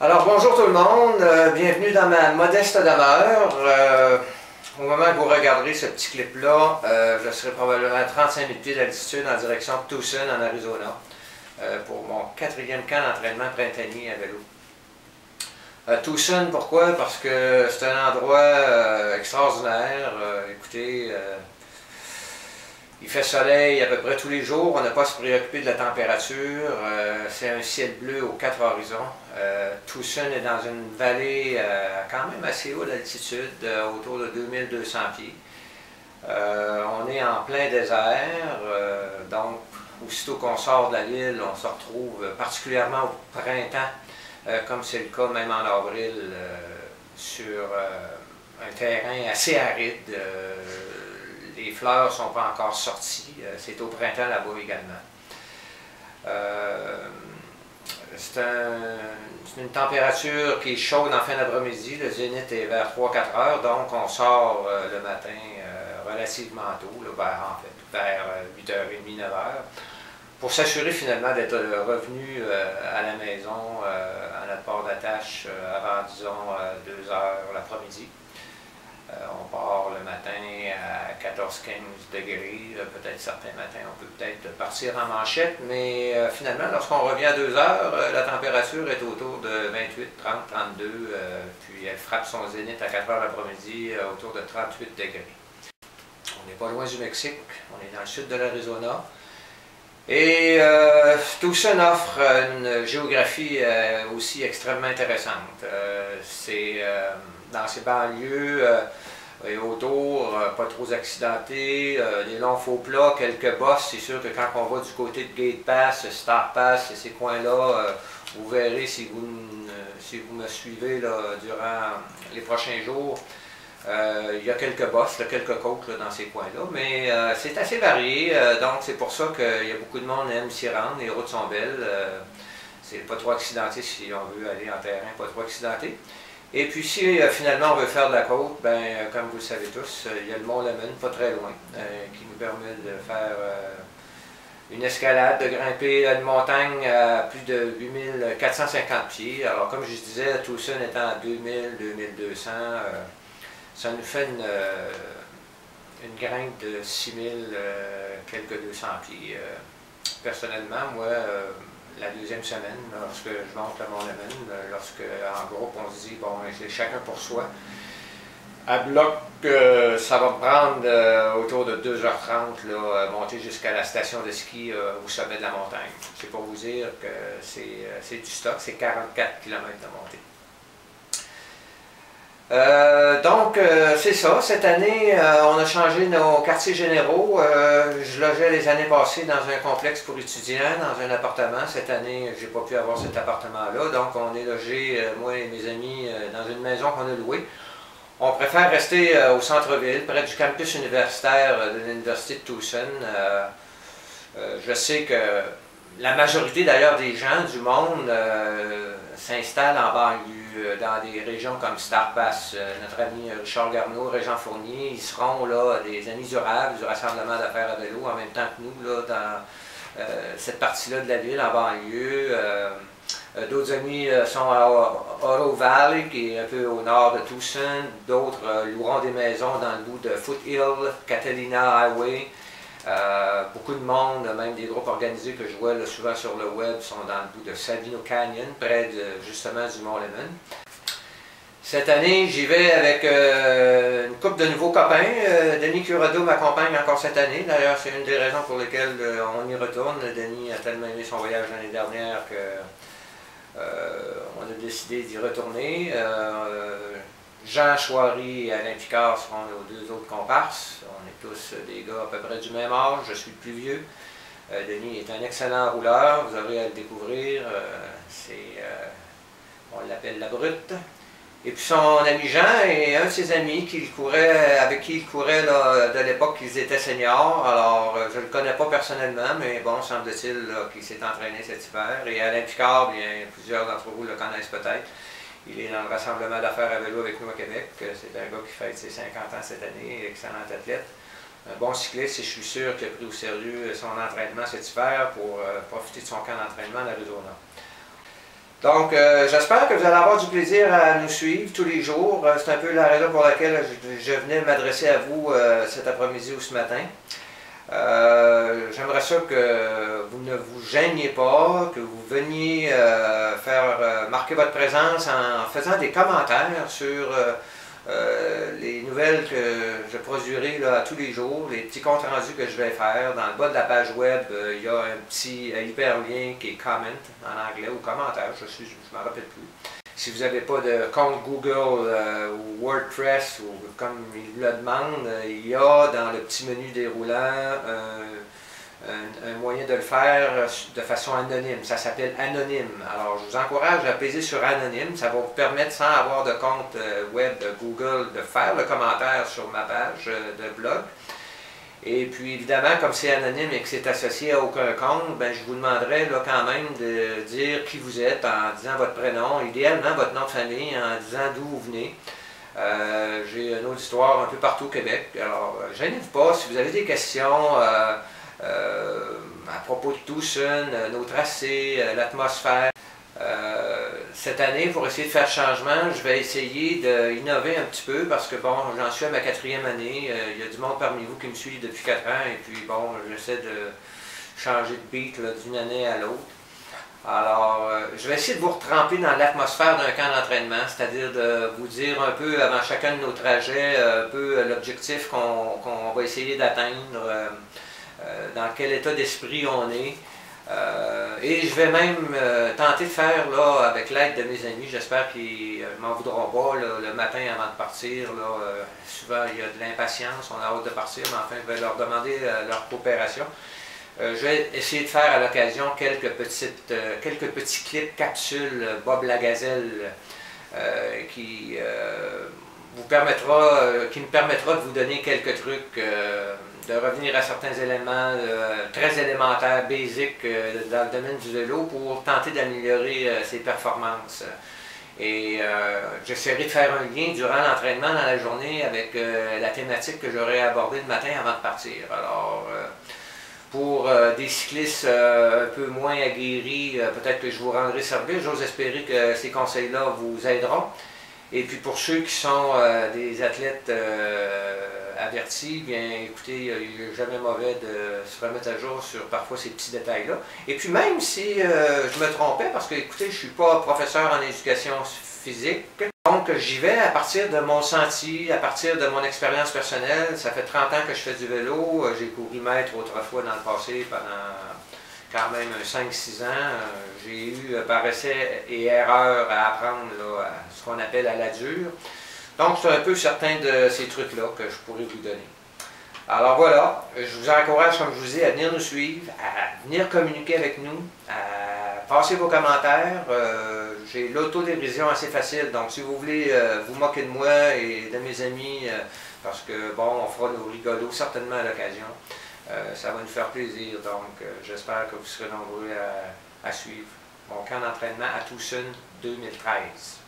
Alors bonjour tout le monde, bienvenue dans ma modeste demeure. Au moment que vous regarderez ce petit clip-là, je serai probablement à 35 000 pieds d'altitude en direction de Tucson en Arizona pour mon 4e camp d'entraînement printanier à vélo. Tucson, pourquoi? Parce que c'est un endroit extraordinaire. Écoutez, il fait soleil à peu près tous les jours, on n'a pas à se préoccuper de la température, c'est un ciel bleu aux 4 horizons. Tucson est dans une vallée quand même assez haute d'altitude, autour de 2200 pieds. On est en plein désert, donc aussitôt qu'on sort de la ville, on se retrouve particulièrement au printemps, comme c'est le cas même en avril, sur un terrain assez aride. Les fleurs ne sont pas encore sorties, c'est au printemps là-bas également. C'est une température qui est chaude en fin d'après-midi, le zénith est vers 3-4 heures, donc on sort le matin relativement tôt, là, vers 8h30, 9h, pour s'assurer finalement d'être revenu à la maison, à notre port d'attache, avant, disons, 2h l'après-midi. On part le matin à 14-15 degrés, peut-être certains matins on peut peut-être partir en manchette, mais finalement lorsqu'on revient à 2 heures, la température est autour de 28, 30, 32, puis elle frappe son zénith à 4 heures l'après-midi autour de 38 degrés. On n'est pas loin du Mexique, on est dans le sud de l'Arizona. Et Tucson offre une géographie aussi extrêmement intéressante. C'est dans ces banlieues et autour, pas trop accidentés, des longs faux plats, quelques bosses. C'est sûr que quand on va du côté de Gate Pass, Star Pass, ces coins-là, vous verrez si vous me suivez là, durant les prochains jours. Il y a quelques bosses, quelques côtes là, dans ces coins-là, mais c'est assez varié, donc c'est pour ça qu'il y a beaucoup de monde qui aime s'y rendre, les routes sont belles, c'est pas trop accidenté si on veut aller en terrain, pas trop accidenté. Et puis si finalement on veut faire de la côte, ben, comme vous le savez tous, il y a le mont Lemmon, pas très loin, qui nous permet de faire une escalade, de grimper une montagne à plus de 8450 pieds. Alors comme je disais, Tucson étant à 2000-2200, ça nous fait une grimpe de 6000, quelques 200 pieds. Personnellement, moi, la deuxième semaine, lorsque je monte le mont Lemmon, lorsque en groupe on se dit, bon, c'est chacun pour soi. À bloc, ça va prendre autour de 2h30, là, monter jusqu'à la station de ski au sommet de la montagne. C'est pour vous dire que c'est du stock, c'est 44 km de montée. Donc, c'est ça. Cette année, on a changé nos quartiers généraux. Je logeais les années passées dans un complexe pour étudiants, dans un appartement. Cette année, j'ai pas pu avoir cet appartement-là. Donc, on est logé, moi et mes amis, dans une maison qu'on a louée. On préfère rester au centre-ville, près du campus universitaire de l'Université de Tucson. Je sais que la majorité d'ailleurs des gens du monde s'installent en banlieue, dans des régions comme Star Pass. Notre ami Richard Garneau, Régent Fournier, ils seront là des amis durables du Rassemblement d'affaires à vélo en même temps que nous là, dans cette partie-là de la ville, en banlieue. D'autres amis sont à Oro Valley, qui est un peu au nord de Tucson. D'autres loueront des maisons dans le bout de Foothill, Catalina Highway. Beaucoup de monde, même des groupes organisés que je vois là, souvent sur le web, sont dans le bout de Savino Canyon, près justement du mont Lemmon. Cette année, j'y vais avec une couple de nouveaux copains. Denis Curado m'accompagne encore cette année. D'ailleurs, c'est une des raisons pour lesquelles on y retourne. Denis a tellement aimé son voyage l'année dernière que on a décidé d'y retourner. Jean Chouari et Alain Picard seront nos deux autres comparses. On est tous des gars à peu près du même âge, je suis le plus vieux. Denis est un excellent rouleur, vous aurez à le découvrir. On l'appelle la brute. Et puis son ami Jean et un de ses amis avec qui il courait là, de l'époque qu'ils étaient seniors. Alors, je ne le connais pas personnellement, mais bon, semble-t-il qu'il s'est entraîné cet hiver. Et Alain Picard, bien, plusieurs d'entre vous le connaissent peut-être. Il est dans le Rassemblement d'affaires à vélo avec nous à Québec. C'est un gars qui fête ses 50 ans cette année, excellent athlète. Un bon cycliste et je suis sûr qu'il a pris au sérieux son entraînement cet hiver pour profiter de son camp d'entraînement en Arizona. Donc, j'espère que vous allez avoir du plaisir à nous suivre tous les jours. C'est un peu la raison pour laquelle je venais m'adresser à vous cet après-midi ou ce matin. J'aimerais ça que vous ne vous gêniez pas, que vous veniez faire marquer votre présence en faisant des commentaires sur les nouvelles que je produirai là, tous les jours, les petits comptes rendus que je vais faire. Dans le bas de la page web, il y a un petit hyperlien qui est comment en anglais ou commentaire, je ne m'en rappelle plus. Si vous n'avez pas de compte Google ou WordPress, ou comme il le demande, il y a dans le petit menu déroulant un moyen de le faire de façon anonyme. Ça s'appelle Anonyme. Alors, je vous encourage à peser sur Anonyme. Ça va vous permettre, sans avoir de compte web de Google, de faire le commentaire sur ma page de blog. Et puis, évidemment, comme c'est anonyme et que c'est associé à aucun compte, ben, je vous demanderai là, quand même de dire qui vous êtes en disant votre prénom, idéalement votre nom de famille, en disant d'où vous venez. J'ai une auditoire un peu partout au Québec. Alors, gênez-vous pas. Si vous avez des questions à propos de Tucson, nos tracés, l'atmosphère, cette année, pour essayer de faire changement, je vais essayer d'innover un petit peu parce que bon, j'en suis à ma 4e année. Il y a du monde parmi vous qui me suit depuis 4 ans et puis bon, j'essaie de changer de beat d'une année à l'autre. Alors, je vais essayer de vous retremper dans l'atmosphère d'un camp d'entraînement, c'est-à-dire de vous dire un peu avant chacun de nos trajets, un peu l'objectif qu'on va essayer d'atteindre, dans quel état d'esprit on est. Et je vais même tenter de faire, là, avec l'aide de mes amis, j'espère qu'ils ne m'en voudront pas, là, le matin avant de partir. Là, souvent, il y a de l'impatience, on a hâte de partir, mais enfin, je vais leur demander leur coopération. Je vais essayer de faire à l'occasion quelques petits clips, capsules, Bob la Gazelle, qui me permettra de vous donner quelques trucs, de revenir à certains éléments très élémentaires, basiques dans le domaine du vélo pour tenter d'améliorer ses performances. Et j'essaierai de faire un lien durant l'entraînement dans la journée avec la thématique que j'aurai abordée le matin avant de partir. Alors, pour des cyclistes un peu moins aguerris, peut-être que je vous rendrai service. J'ose espérer que ces conseils-là vous aideront. Et puis pour ceux qui sont des athlètes avertis, bien écoutez, il n'est jamais mauvais de se remettre à jour sur parfois ces petits détails-là. Et puis même si je me trompais, parce que écoutez, je ne suis pas professeur en éducation physique, donc j'y vais à partir de mon senti, à partir de mon expérience personnelle. Ça fait 30 ans que je fais du vélo, j'ai couru maître autrefois dans le passé pendant quand même 5-6 ans. J'ai eu par essai et erreur à apprendre là, à ce qu'on appelle à la dure. Donc c'est un peu certains de ces trucs-là que je pourrais vous donner. Alors voilà, je vous encourage, comme je vous dis, à venir nous suivre, à venir communiquer avec nous, à passer vos commentaires. J'ai l'autodérision assez facile, donc si vous voulez vous moquer de moi et de mes amis, parce que bon, on fera nos rigolos certainement à l'occasion, ça va nous faire plaisir. Donc j'espère que vous serez nombreux à suivre mon camp d'entraînement à Tucson 2013.